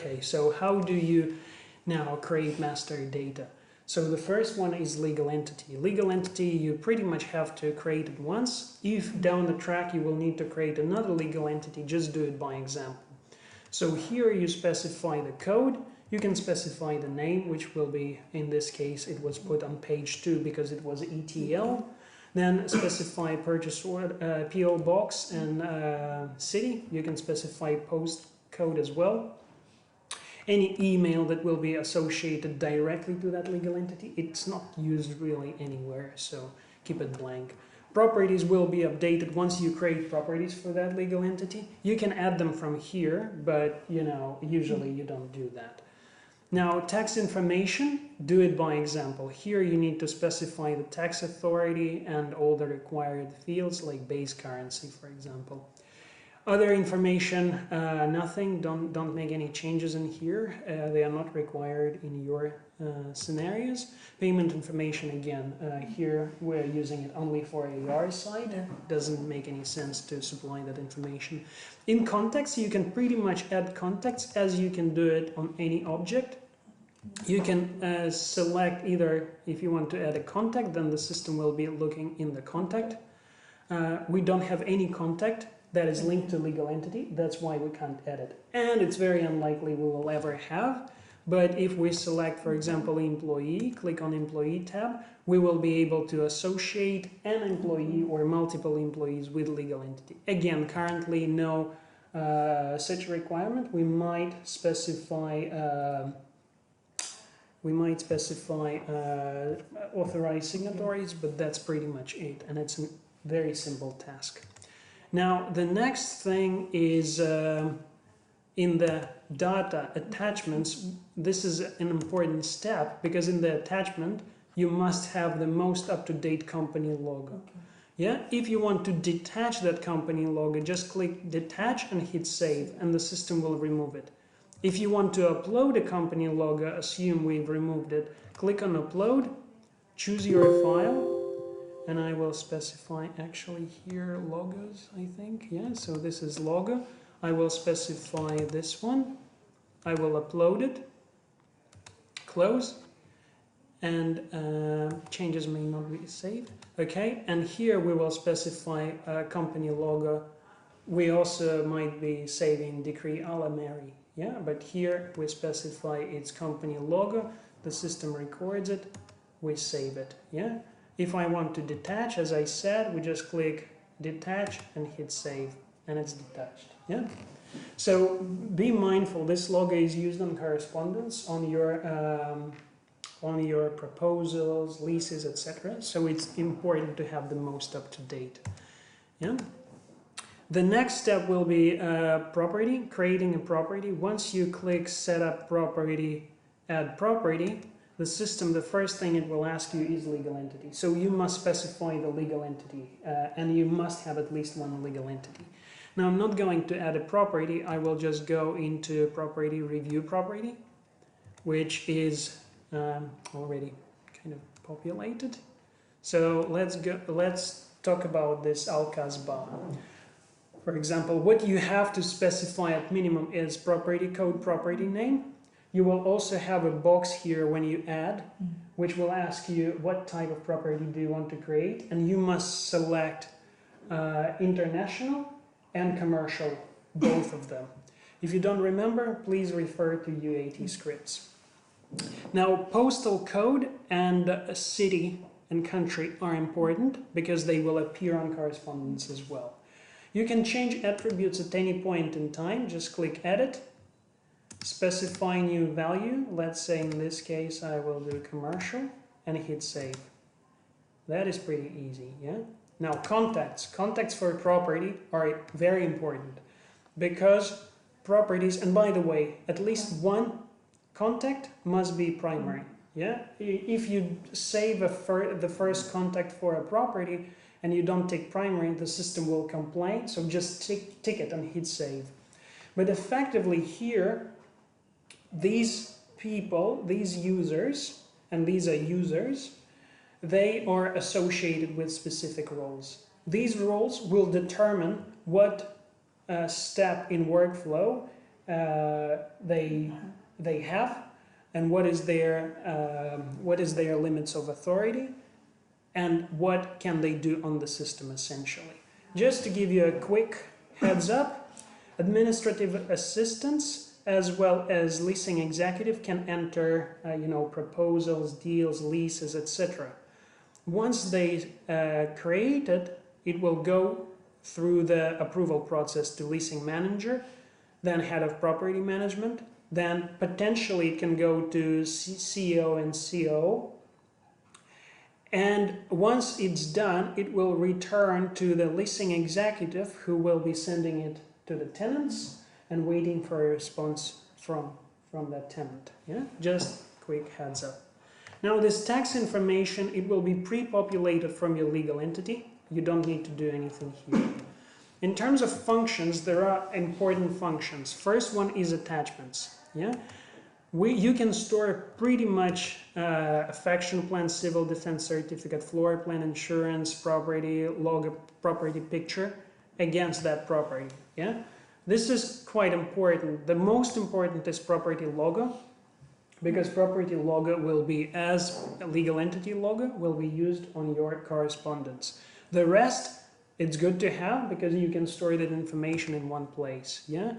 Okay, so how do you now create master data? So the first one is legal entity. Legal entity, you pretty much have to create it once. If down the track you will need to create another legal entity, just do it by example. So here you specify the code. You can specify the name, which will be, in this case, it was put on page 2 because it was ETL. Then specify purchase order, PO box and city. You can specify postcode as well. Any email that will be associated directly to that legal entity, it's not used really anywhere, so keep it blank. Properties will be updated once you create properties for that legal entity. You can add them from here, but usually you don't do that. Now, tax information, do it by example. Here you need to specify the tax authority and all the required fields like base currency, for example. Other information, nothing, don't make any changes in here. They are not required in your scenarios. Payment information, again, here we're using it only for AR side. Doesn't make any sense to supply that information. In context, you can pretty much add context as you can do it on any object. You can select either, if you want to add a contact, then the system will be looking in the contact. We don't have any contact that is linked to legal entity, that's why we can't edit. And it's very unlikely we will ever have, but if we select, for example, employee, click on employee tab, we will be able to associate an employee or multiple employees with legal entity. Again, currently no such requirement. We might specify authorized signatories, but that's pretty much it, and it's a very simple task. Now, the next thing is in the data attachments. This is an important step because in the attachment, you must have the most up-to-date company logo. Okay. Yeah, if you want to detach that company logo, just click detach and hit save, and the system will remove it. If you want to upload a company logo, assume we've removed it, click on upload, choose your file. And I will specify actually here logos, I think. Yeah, so this is logo. I will specify this one. I will upload it, close, and changes may not be saved. Okay, and here we will specify a company logo. We also might be saving decree a la Mary. Yeah, but here we specify its company logo. The system records it. We save it. Yeah. If I want to detach, as I said, we just click detach and hit save, and it's detached. Yeah. So be mindful. This logo is used on correspondence, on your proposals, leases, etc. So it's important to have the most up to date. Yeah. The next step will be property, creating a property. Once you click set up property, add property. The system, the first thing it will ask you is legal entity. So you must specify the legal entity and you must have at least one legal entity. Now I'm not going to add a property. I will just go into property, review property, which is already kind of populated. So let's talk about this Alcazba. For example, what you have to specify at minimum is property code, property name. You will also have a box here when you add, which will ask you what type of property do you want to create, and you must select international and commercial, both of them. If you don't remember, please refer to UAT scripts. Now, postal code and city and country are important because they will appear on correspondence as well. You can change attributes at any point in time. Just click edit. Specify new value. Let's say in this case I will do commercial and hit save. That is pretty easy, yeah? Now contacts. Contacts for property are very important because properties, and by the way, at least one contact must be primary, yeah? If you save the first contact for a property and you don't take primary, the system will complain, so just tick it and hit save. But effectively here, these people, these users, and these are users, they are associated with specific roles. These roles will determine what step in workflow they have, and what is their limits of authority, and what can they do on the system essentially. Just to give you a quick heads up, administrative assistants as well as leasing executive can enter proposals, deals, leases, etc. Once they create it, it will go through the approval process to leasing manager, then head of property management, then potentially it can go to CEO and CO. And once it's done, it will return to the leasing executive, who will be sending it to the tenants and waiting for a response from that tenant. Yeah, just quick heads up. Now this tax information, it will be pre-populated from your legal entity. You don't need to do anything here. In terms of functions, there are important functions. First one is attachments. Yeah, you can store pretty much affection plan, civil defense certificate, floor plan, insurance, property, logo, property picture against that property. Yeah, this is quite important. The most important is property logo, because property logo will be, as a legal entity logo, will be used on your correspondence. The rest, it's good to have because you can store that information in one place. Yeah,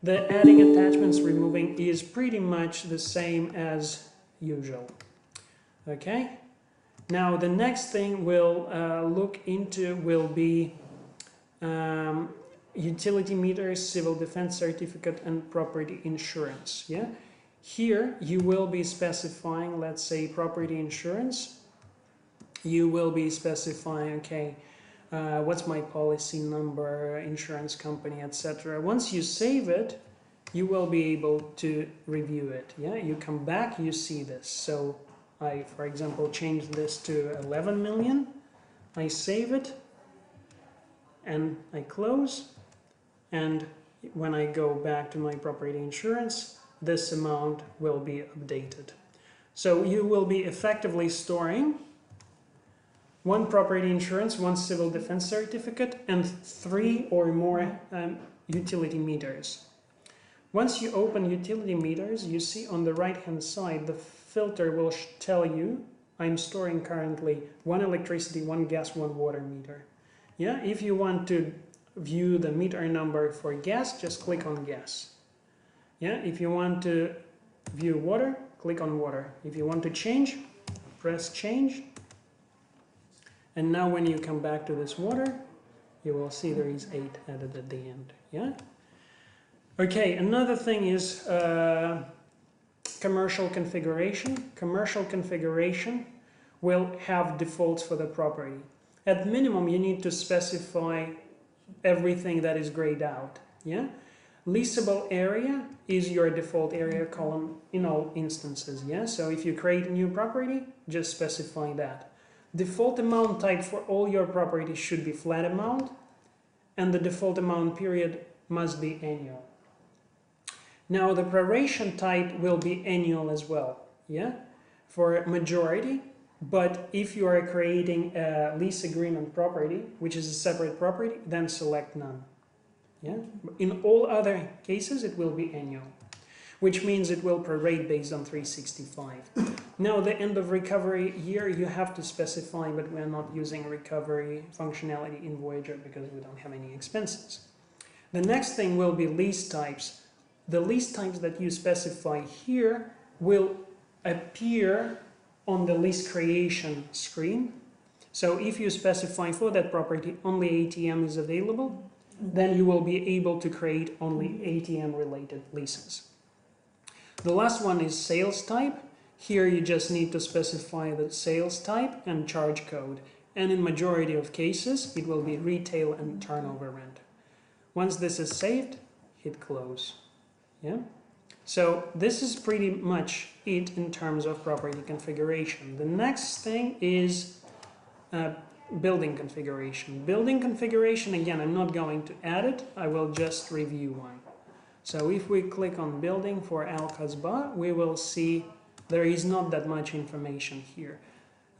the adding attachments, removing is pretty much the same as usual. Okay, now the next thing we'll look into will be utility meters, civil defense certificate, and property insurance. Yeah, here you will be specifying, let's say, property insurance. You will be specifying, okay, what's my policy number, insurance company, etc. Once you save it, you will be able to review it. Yeah, you come back, you see this. So I, for example, change this to 11 million. I save it and I close. And when I go back to my property insurance, this amount will be updated. So you will be effectively storing one property insurance, one civil defense certificate, and 3 or more utility meters. Once you open utility meters, you see on the right hand side the filter will tell you I'm storing currently 1 electricity, 1 gas, 1 water meter. Yeah, if you want to view the meter number for gas, just click on gas. Yeah, if you want to view water, click on water. If you want to change, press change. And now when you come back to this water, you will see there is 8 added at the end. Yeah. Okay, another thing is commercial configuration. Commercial configuration will have defaults for the property. At minimum, you need to specify everything that is grayed out. Yeah. Leasable area is your default area column in all instances. Yeah. So if you create a new property, just specify that. Default amount type for all your properties should be flat amount, and the default amount period must be annual. Now the proration type will be annual as well, yeah, for majority. But if you are creating a lease agreement property, which is a separate property, then select none. Yeah. In all other cases, it will be annual, which means it will prorate based on 365. Now, the end of recovery year, you have to specify, but we're not using recovery functionality in Voyager because we don't have any expenses. The next thing will be lease types. The lease types that you specify here will appear on the lease creation screen. So if you specify for that property only ATM is available, then you will be able to create only ATM related leases. The last one is sales type. Here you just need to specify the sales type and charge code. And in majority of cases, it will be retail and turnover rent. Once this is saved, hit close. Yeah. So this is pretty much it in terms of property configuration. The next thing is building configuration. Building configuration, again, I'm not going to add it. I will just review one. So if we click on building for Al-Kasbah, we will see there is not that much information here.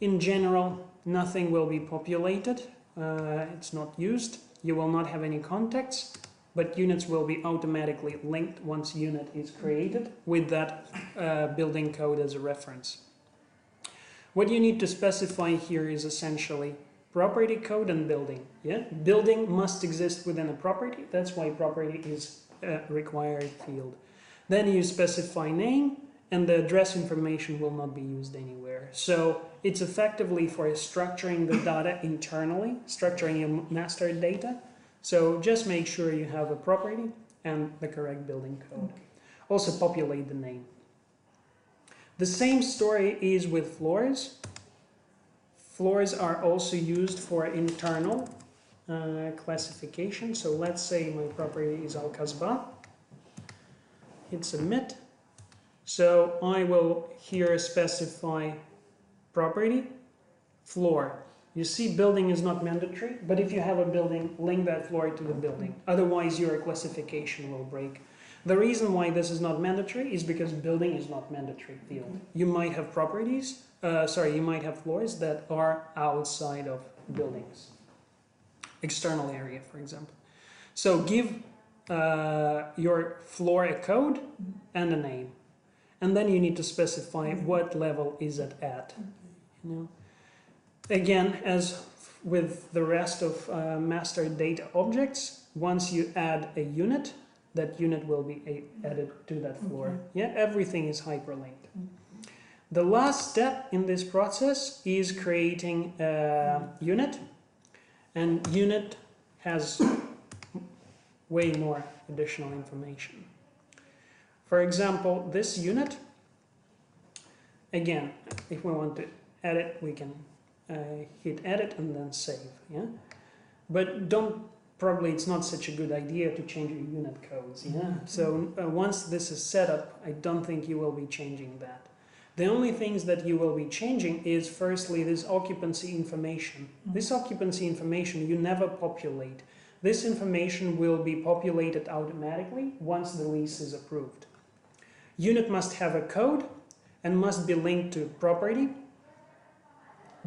In general, nothing will be populated. It's not used. You will not have any contacts. but units will be automatically linked once unit is created with that building code as a reference. What you need to specify here is essentially property code and building. Yeah, building must exist within a property. That's why property is a required field. Then you specify name, and the address information will not be used anywhere. So it's effectively for structuring the data internally, structuring your master data. So just make sure you have a property and the correct building code. Also populate the name. The same story is with floors. Floors are also used for internal classification. So let's say my property is Al-Kasbah. Hit submit. So I will here specify property, floor. You see building is not mandatory, but if you have a building, link that floor to the building. Otherwise your classification will break. The reason why this is not mandatory is because building is not mandatory field. You might have properties, you might have floors that are outside of buildings. External area, for example. So give your floor a code and a name. And then you need to specify what level is it at. You know? Again, as with the rest of master data objects, once you add a unit, that unit will be added to that floor. Yeah, everything is hyperlinked. The last step in this process is creating a unit, and unit has way more additional information. For example, this unit, again, if we want to edit, we can hit edit and then save. Yeah, but probably it's not such a good idea to change your unit codes. Yeah, so once this is set up, I don't think you will be changing that. The only things that you will be changing is firstly this occupancy information. This occupancy information you never populate. This information will be populated automatically once the lease is approved. Unit must have a code and must be linked to property,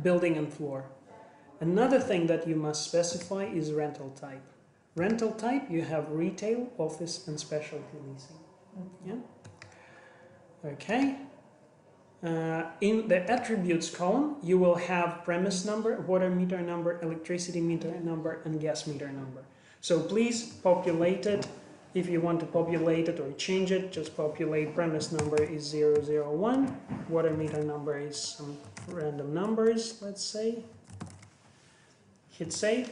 building and floor. Another thing that you must specify is rental type. Rental type, you have retail, office and specialty leasing. Yeah. Okay. In the attributes column, you will have premise number, water meter number, electricity meter number, and gas meter number. So please populate it. If you want to populate it or change it, just populate premise number is 001, water meter number is some random numbers, let's say. Hit save.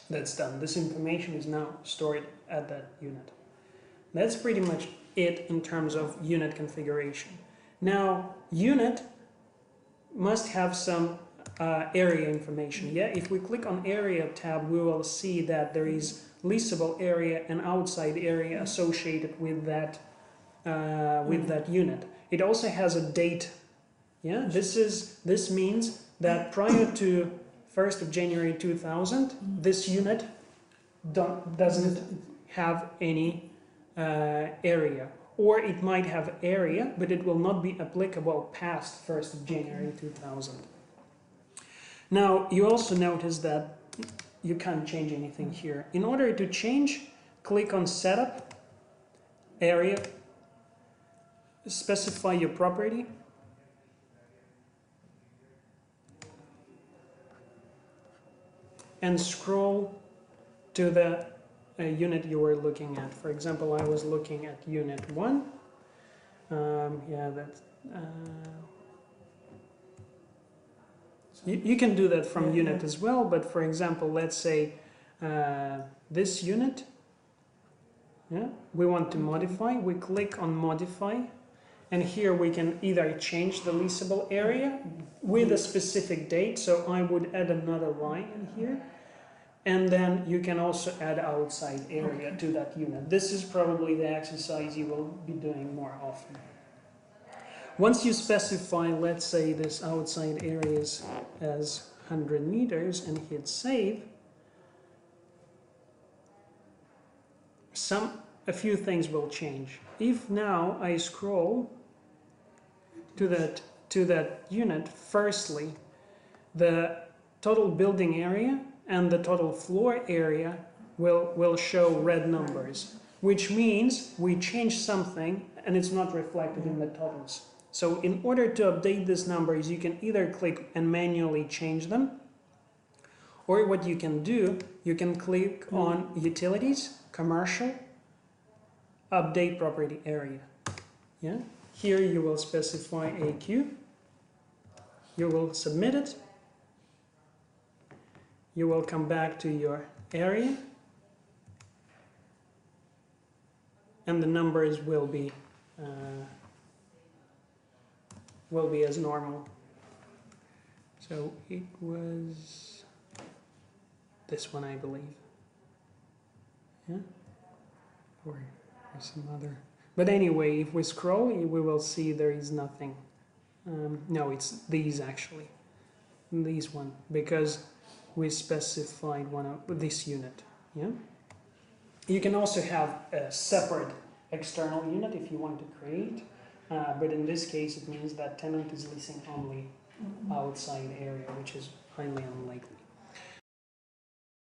That's done. This information is now stored at that unit. That's pretty much it in terms of unit configuration. Now, unit must have some area information. Yeah, if we click on area tab, we will see that there is leasable area and outside area associated with that unit. It also has a date. Yeah, this means that prior to 1st of January 2000, this unit doesn't have any area. Or it might have area, but it will not be applicable past 1st of January 2000. Now, you also notice that you can't change anything here. In order to change, click on Setup, Area, specify your property, and scroll to the unit you were looking at. For example, I was looking at unit 1. Yeah, that's... You can do that from unit as well, but for example, let's say this unit, yeah, we want to modify. We click on Modify, and here we can either change the leasable area with a specific date, so I would add another line in here. And then you can also add outside area to that unit. This is probably the exercise you will be doing more often. Once you specify, let's say, this outside areas as 100 meters and hit save, a few things will change. If now I scroll to that unit, firstly, the total building area and the total floor area will show red numbers, which means we changed something and it's not reflected in the totals. So in order to update these numbers, you can either click and manually change them, or what you can do, you can click on Utilities, Commercial, Update Property Area. Yeah? Here you will specify AQ, you will submit it, you will come back to your area, and the numbers will be as normal. So it was this one, I believe. Yeah? Or some other. But anyway, if we scroll, we will see there is nothing. No, it's these actually. These one, because we specified one of this unit. Yeah. You can also have a separate external unit if you want to create, but in this case, it means that tenant is leasing only outside area, which is highly unlikely.